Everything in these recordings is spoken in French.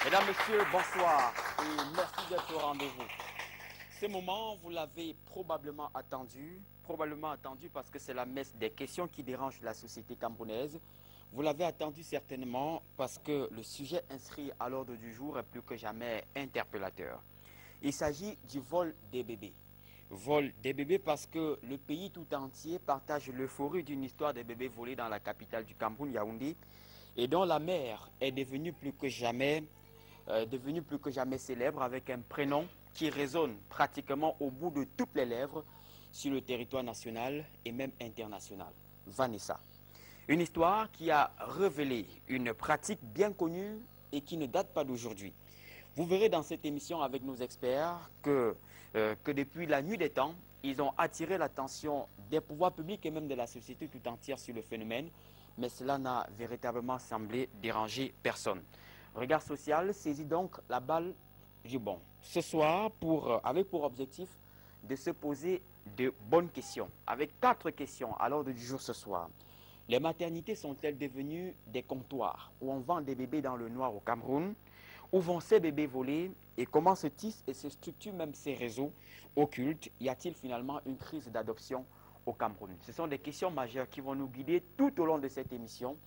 Mesdames, Messieurs, bonsoir et merci d'être au rendez-vous. Ce moment, vous l'avez probablement attendu parce que c'est la messe des questions qui dérange la société camerounaise. Vous l'avez attendu certainement parce que le sujet inscrit à l'ordre du jour est plus que jamais interpellateur. Il s'agit du vol des bébés. Vol des bébés parce que le pays tout entier partage l'euphorie d'une histoire des bébés volés dans la capitale du Cameroun, Yaoundé, et dont la mère est devenue plus que jamais célèbre avec un prénom qui résonne pratiquement au bout de toutes les lèvres sur le territoire national et même international. Vanessa. Une histoire qui a révélé une pratique bien connue et qui ne date pas d'aujourd'hui. Vous verrez dans cette émission avec nos experts que depuis la nuit des temps, ils ont attiré l'attention des pouvoirs publics et même de la société tout entière sur le phénomène, mais cela n'a véritablement semblé déranger personne. Regard Social saisit donc la balle du bon. Ce soir, avec pour objectif de se poser de bonnes questions, avec 4 questions à l'ordre du jour ce soir. Les maternités sont-elles devenues des comptoirs où on vend des bébés dans le noir au Cameroun? Où vont ces bébés volés et comment se tissent et se structurent même ces réseaux occultes? Y a-t-il finalement une crise d'adoption au Cameroun? Ce sont des questions majeures qui vont nous guider tout au long de cette émission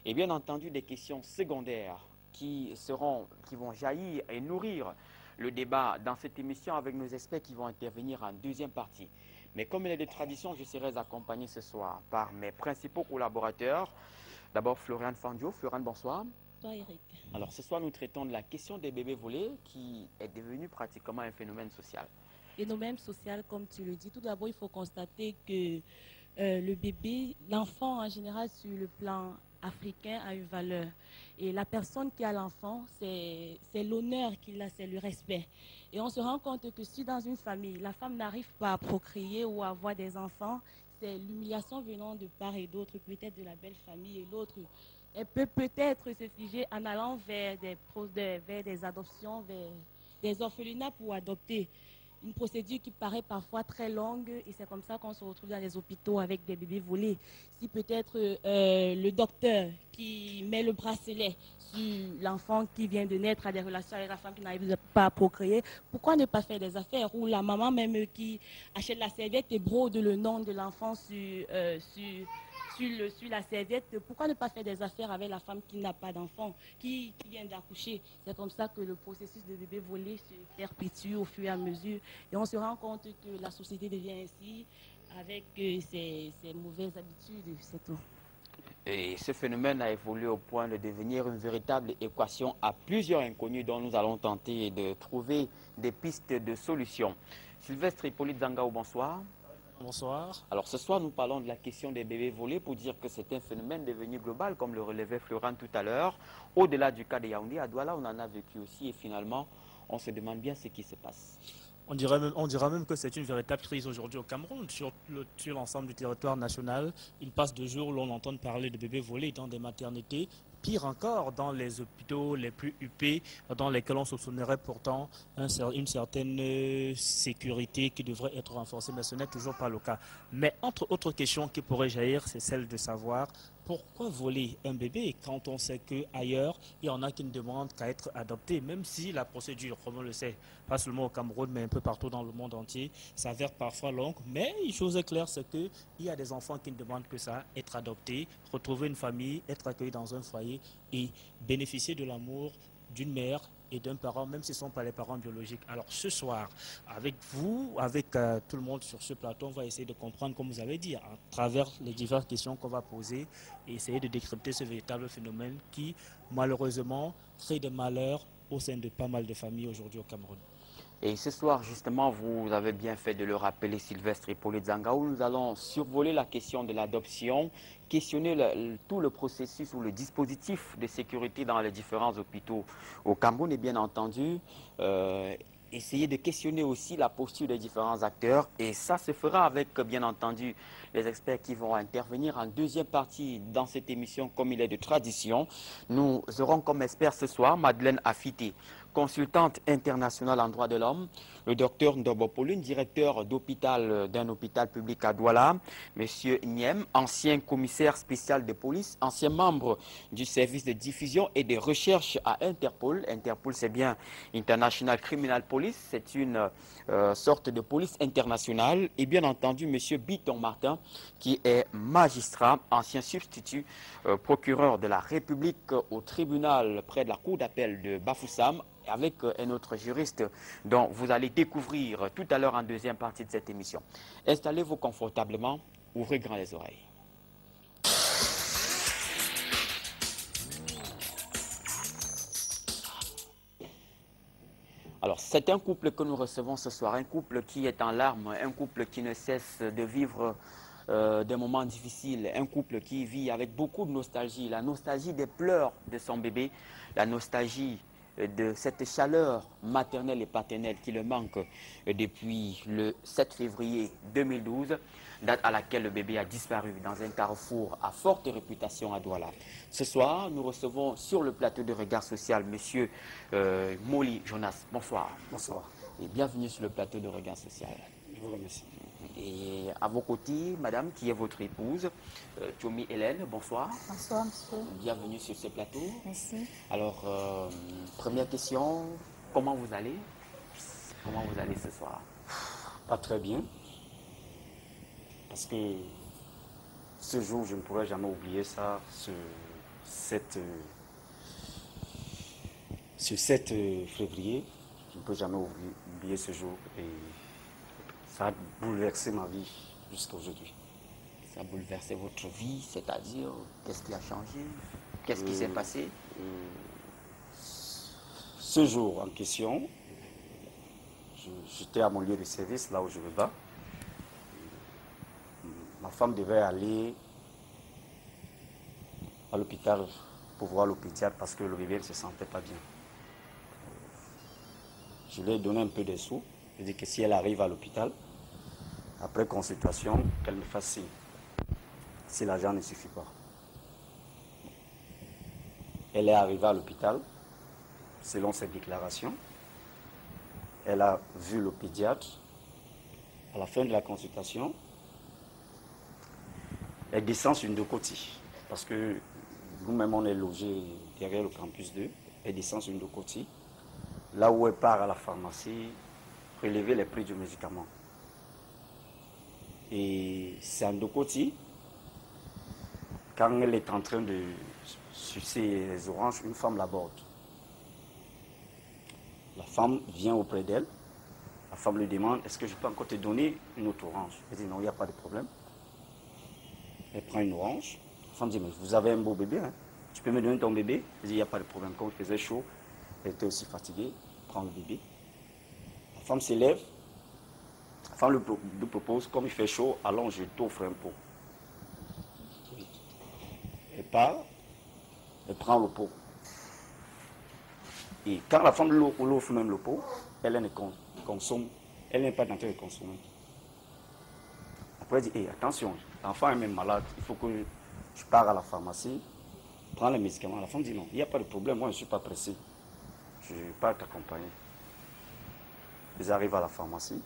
et bien entendu des questions secondaires qui vont jaillir et nourrir le débat dans cette émission avec nos experts qui vont intervenir en deuxième partie. Mais comme il est de tradition, je serai accompagné ce soir par mes principaux collaborateurs. D'abord Florian Fandio. Florian, bonsoir. Toi, Eric. Alors ce soir, nous traitons de la question des bébés volés qui est devenue pratiquement un phénomène social. Phénomène social, comme tu le dis. Tout d'abord, il faut constater que le bébé, l'enfant en général sur le plan africain a une valeur. Et la personne qui a l'enfant, c'est l'honneur qu'il a, c'est le respect. Et on se rend compte que si dans une famille, la femme n'arrive pas à procréer ou à avoir des enfants, c'est l'humiliation venant de part et d'autre, peut-être de la belle famille et l'autre. Elle peut peut-être se figer en allant vers des adoptions, vers des orphelinats pour adopter. Une procédure qui paraît parfois très longue et c'est comme ça qu'on se retrouve dans les hôpitaux avec des bébés volés. Si peut-être le docteur qui met le bracelet sur l'enfant qui vient de naître a des relations avec la femme qui n'arrive pas à procréer, pourquoi ne pas faire des affaires? Ou la maman même qui achète la serviette et brode le nom de l'enfant sur la serviette, pourquoi ne pas faire des affaires avec la femme qui n'a pas d'enfant, qui vient d'accoucher? C'est comme ça que le processus de bébé volé se perpétue au fur et à mesure. Et on se rend compte que la société devient ainsi avec ses mauvaises habitudes, c'est tout. Et ce phénomène a évolué au point de devenir une véritable équation à plusieurs inconnus dont nous allons tenter de trouver des pistes de solutions. Sylvestre Hippolyte Zangao, bonsoir. Bonsoir. Alors ce soir, nous parlons de la question des bébés volés pour dire que c'est un phénomène devenu global, comme le relevait Florent tout à l'heure. Au-delà du cas de Yaoundé, à Douala, on en a vécu aussi et finalement, on se demande bien ce qui se passe. On dira même que c'est une véritable crise aujourd'hui au Cameroun. Sur l'ensemble du territoire national, il passe 2 jours où l'on entend parler de bébés volés dans des maternités. Pire encore, dans les hôpitaux les plus huppés, dans lesquels on soupçonnerait pourtant une certaine sécurité qui devrait être renforcée, mais ce n'est toujours pas le cas. Mais entre autres questions qui pourraient jaillir, c'est celle de savoir pourquoi voler un bébé quand on sait qu'ailleurs, il y en a qui ne demandent qu'à être adoptés, même si la procédure, comme on le sait, pas seulement au Cameroun, mais un peu partout dans le monde entier, s'avère parfois longue. Mais une chose est claire, c'est qu'il y a des enfants qui ne demandent que ça, être adoptés, retrouver une famille, être accueillis dans un foyer et bénéficier de l'amour d'une mère et d'un parent, même si ce ne sont pas les parents biologiques. Alors ce soir, avec vous, avec tout le monde sur ce plateau, on va essayer de comprendre, comme vous avez dit, à travers les diverses questions qu'on va poser, et essayer de décrypter ce véritable phénomène qui, malheureusement, crée des malheurs au sein de pas mal de familles aujourd'hui au Cameroun. Et ce soir, justement, vous avez bien fait de le rappeler, Sylvestre Hippolyte Zangao. Nous allons survoler la question de l'adoption, questionner tout le processus ou le dispositif de sécurité dans les différents hôpitaux au Cameroun et bien entendu, essayer de questionner aussi la posture des différents acteurs. Et ça se fera avec, bien entendu, les experts qui vont intervenir en deuxième partie dans cette émission comme il est de tradition. Nous aurons comme expert ce soir Madeleine Affité, consultante internationale en droits de l'homme, le docteur Ndobo Pauline, directeur d'un hôpital public à Douala, monsieur Niem, ancien commissaire spécial de police, ancien membre du service de diffusion et de recherche à Interpol. Interpol, c'est bien International Criminal Police, c'est une sorte de police internationale. Et bien entendu, monsieur Biton Martin, qui est magistrat, ancien substitut procureur de la République au tribunal près de la cour d'appel de Bafoussam, avec un autre juriste dont vous allez découvrir tout à l'heure en deuxième partie de cette émission. Installez-vous confortablement, ouvrez grand les oreilles. Alors, c'est un couple que nous recevons ce soir, un couple qui est en larmes, un couple qui ne cesse de vivre des moments difficiles, un couple qui vit avec beaucoup de nostalgie, la nostalgie des pleurs de son bébé, la nostalgie de cette chaleur maternelle et paternelle qui le manque depuis le 7 février 2012, date à laquelle le bébé a disparu dans un carrefour à forte réputation à Douala. Ce soir, nous recevons sur le plateau de Regard Social M. Moli Jonas. Bonsoir. Bonsoir. Et bienvenue sur le plateau de Regard Social. Je vous remercie. Et à vos côtés, madame, qui est votre épouse, Tchoumi Hélène, bonsoir. Bonsoir, monsieur. Bienvenue sur ce plateau. Merci. Alors, première question, comment vous allez? Comment vous allez ce soir? Pas très bien. Parce que ce jour, je ne pourrai jamais oublier ça, ce 7 février. Je ne peux jamais oublier ce jour. Et ça a bouleversé ma vie jusqu'à aujourd'hui. Ça a bouleversé votre vie, c'est-à-dire, qu'est-ce qui a changé? Qu'est-ce qui s'est passé? Ce jour en question, j'étais à mon lieu de service, là où je me bats. Ma femme devait aller à l'hôpital pour voir le pédiatre parce que le bébé ne se sentait pas bien. Je lui ai donné un peu de sous. Je dis que si elle arrive à l'hôpital, après consultation, qu'elle me fasse signe. Si l'argent ne suffit pas. Elle est arrivée à l'hôpital, selon ses déclarations. Elle a vu le pédiatre. À la fin de la consultation, elle descend sur une Dokoti. Parce que nous-mêmes, on est logés derrière le campus 2. Elle descend sur une Dokoti. Là où elle part à la pharmacie, prélever les prix du médicament. Et c'est en Dokoti, quand elle est en train de sucer les oranges, une femme l'aborde. La femme vient auprès d'elle. La femme lui demande, est-ce que je peux encore te donner une autre orange? Elle dit, non, il n'y a pas de problème. Elle prend une orange. La femme dit, mais vous avez un beau bébé, hein? Tu peux me donner ton bébé? Elle dit, il n'y a pas de problème. Comme il faisait chaud, elle était aussi fatiguée. Prend le bébé. La femme s'élève. La femme lui propose, comme il fait chaud, allons, je t'offre un pot. Elle part, elle prend le pot. Et quand la femme lui offre même le pot, elle ne consomme, elle n'est pas en train de consommer. Après, elle dit, hey, attention, l'enfant est même malade, il faut que je pars à la pharmacie, prends les médicaments. La femme dit, non, il n'y a pas de problème, moi je ne suis pas pressé. Je ne vais pas t'accompagner. Ils arrivent à la pharmacie.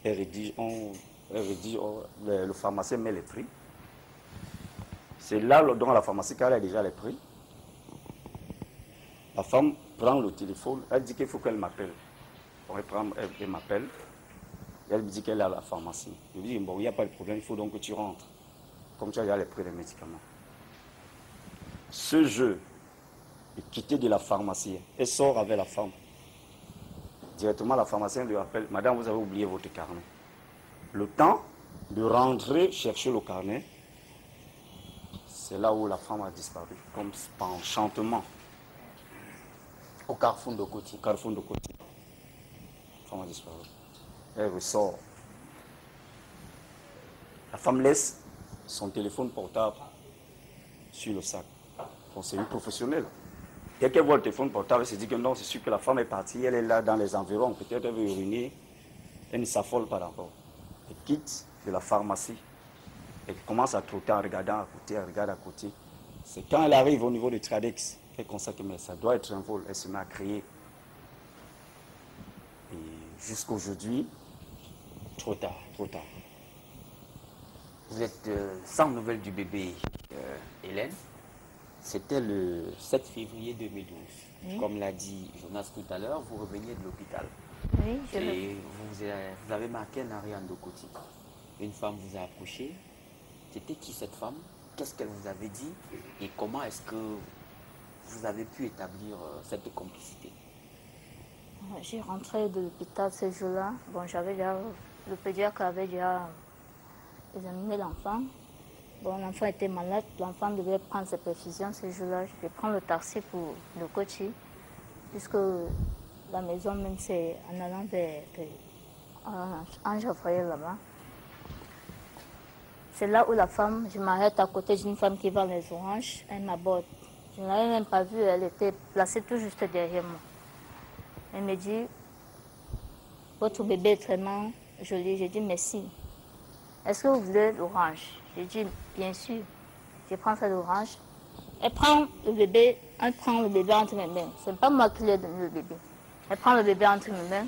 Le pharmacien met les prix. C'est là dans la pharmacie qu'elle a déjà les prix. La femme prend le téléphone, elle dit qu'il faut qu'elle m'appelle. Elle m'appelle. Elle me dit qu'elle est à la pharmacie. Je lui dis, bon, il n'y a pas de problème, il faut donc que tu rentres. Comme tu as déjà les prix des médicaments. Ce jeu est quitté de la pharmacie. Elle sort avec la femme. Directement, la pharmacienne lui appelle, madame, vous avez oublié votre carnet. Le temps de rentrer chercher le carnet, c'est là où la femme a disparu, comme par enchantement. Au carrefour de Koti. Au carrefour de Koti. La femme a disparu. Elle ressort. La femme laisse son téléphone portable sur le sac. Bon, c'est une professionnelle. Dès qu'elle voit le téléphone portable, elle se dit que non, c'est sûr que la femme est partie, elle est là dans les environs, peut-être elle veut uriner, elle ne s'affole pas d'abord. Elle quitte de la pharmacie, elle commence à trotter en regardant à côté, elle regarde à côté. C'est quand elle arrive au niveau du Tradex Elle constate que mais ça doit être un vol. Elle se met à crier. Et jusqu'à aujourd'hui, Trop tard, trop tard. Vous êtes sans nouvelles du bébé, Hélène. C'était le 7 février 2012. Oui. Comme l'a dit Jonas tout à l'heure, vous reveniez de l'hôpital. Oui, Et vous avez marqué un arrêt endocotite. Une femme vous a accouché. C'était qui cette femme? Qu'est-ce qu'elle vous avait dit? Et comment est-ce que vous avez pu établir cette complicité? J'ai rentré de l'hôpital ce jour-là. Bon, j'avais déjà, le pédiatre avait déjà examiné l'enfant. Bon, l'enfant était malade, l'enfant devait prendre ses perfusions ce jour-là. Je vais prendre le taxi pour le Kochi, puisque la maison même c'est en allant vers Ange là-bas. C'est là où la femme, je m'arrête à côté d'une femme qui vend les oranges, elle m'aborde. Je ne l'avais même pas vue, elle était placée tout juste derrière moi. Elle me dit, votre bébé est vraiment joli. J'ai dit merci. Est-ce que vous voulez l'orange? J'ai dit bien sûr. Je prends ça l'orange. Elle prend le bébé entre mes mains. Ce n'est pas moi qui lui ai donné le bébé. Elle prend le bébé entre mes mains.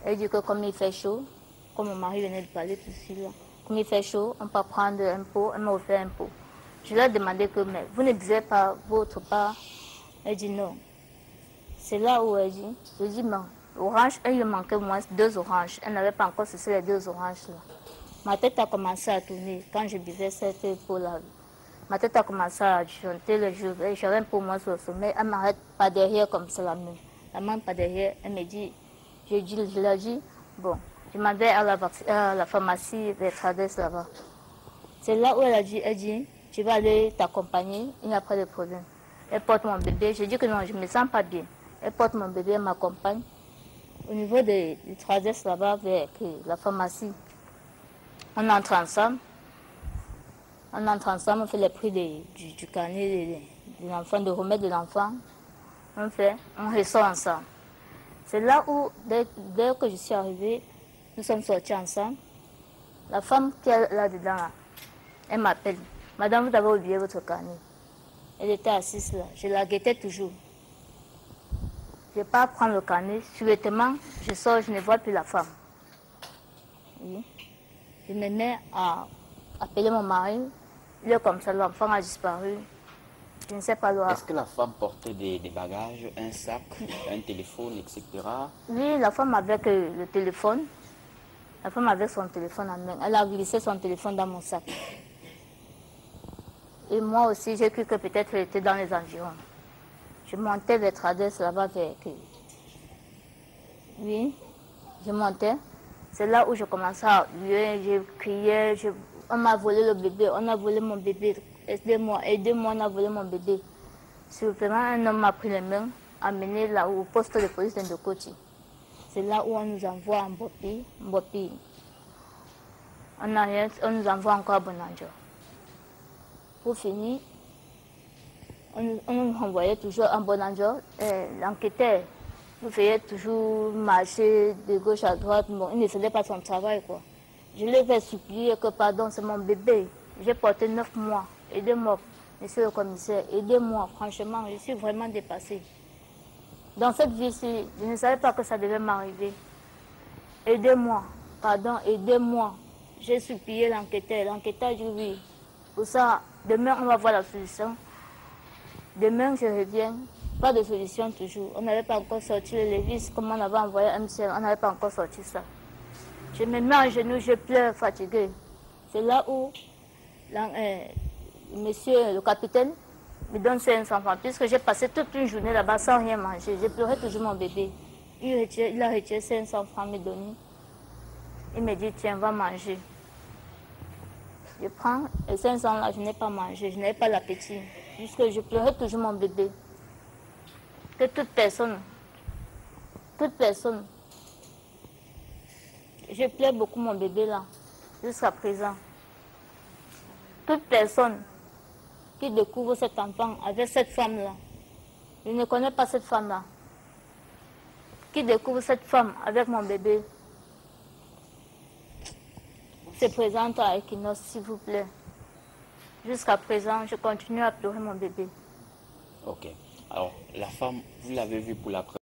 Elle dit que comme il fait chaud, comme mon mari venait de parler tout de suite là, comme il fait chaud, on peut prendre un pot. Elle m'a offert un pot. Je lui ai demandé que, mais vous ne buvez pas votre part? Elle dit non. C'est là où elle dit, je dis non, orange, elle lui manquait au moins 2 oranges. Elle n'avait pas encore cessé les 2 oranges là. Ma tête a commencé à tourner quand je buvais cette peau-là. Ma tête a commencé à chanter le jour. J'avais un peu moins sur le sommet. Elle m'arrête pas derrière comme ça la main. La main pas derrière. Elle me dit, je lui ai dit, bon, je m'en vais à la pharmacie des Trades là-bas. C'est là où elle dit, tu vas aller t'accompagner, il n'y a pas de problème. Elle porte mon bébé. Je dis que non, je ne me sens pas bien. Elle porte mon bébé, elle m'accompagne. Au niveau des Trades là-bas, vers la pharmacie, on entre ensemble. On fait les prix du carnet de l'enfant, de remettre de l'enfant. On ressort ensemble. C'est là où, dès que je suis arrivée, nous sommes sortis ensemble. La femme qui est là-dedans, là, elle m'appelle. Madame, vous avez oublié votre carnet. Elle était assise là. Je la guettais toujours. Je pars prendre le carnet. Subitement, je sors, je ne vois plus la femme. Oui. Je me mets à appeler mon mari. Il est comme ça, l'enfant a disparu. Je ne sais pas l'heure. Est-ce que la femme portait des bagages, un sac, un téléphone, etc.? Oui, la femme avec le téléphone. La femme avec son téléphone en main. Elle a glissé son téléphone dans mon sac. Et moi aussi, j'ai cru que peut-être elle était dans les environs. Je montais vers Trades là-bas vers... Oui, je montais. C'est là où je commençais à hurler, je criais, on m'a volé le bébé, on a volé mon bébé, aidez-moi, aidez-moi, on a volé mon bébé. Simplement, un homme m'a pris les mains, amené là au poste de police de Ndokoti. C'est là où on nous envoie en Bopi. On nous envoie encore à Bonanjo. Pour finir, on nous envoyait toujours en Bonanjo. L'enquêteur nous faisait toujours marcher de gauche à droite. Bon, il ne faisait pas son travail, quoi. Je lui ai fait supplier que, pardon, c'est mon bébé. J'ai porté 9 mois. Aidez-moi, monsieur le commissaire, aidez-moi. Franchement, je suis vraiment dépassée. Dans cette vie-ci, je ne savais pas que ça devait m'arriver. Aidez-moi, pardon, aidez-moi. J'ai supplié l'enquêteur. L'enquêteur dit oui. Pour ça, demain, on va voir la solution. Demain, je reviens. Pas de solution toujours. On n'avait pas encore sorti le Lévis, comme on avait envoyé MCL, on n'avait pas encore sorti ça. Je me mets à genoux, je pleure, fatiguée. C'est là où monsieur le capitaine me donne 500 francs, puisque j'ai passé toute une journée là-bas sans rien manger. J'ai pleuré toujours mon bébé. Il a retiré 500 francs, me donné. Il me dit, tiens, va manger. Je prends les 500 là, je n'ai pas mangé, je n'avais pas l'appétit, puisque je pleurais toujours mon bébé. Que toute personne, je pleure beaucoup mon bébé là, jusqu'à présent. Toute personne qui découvre cet enfant avec cette femme-là, je ne connais pas cette femme-là, qui découvre cette femme avec mon bébé, se présente à Equinox, s'il vous plaît. Jusqu'à présent, je continue à pleurer mon bébé. Ok. Alors, la femme, vous l'avez vue pour la première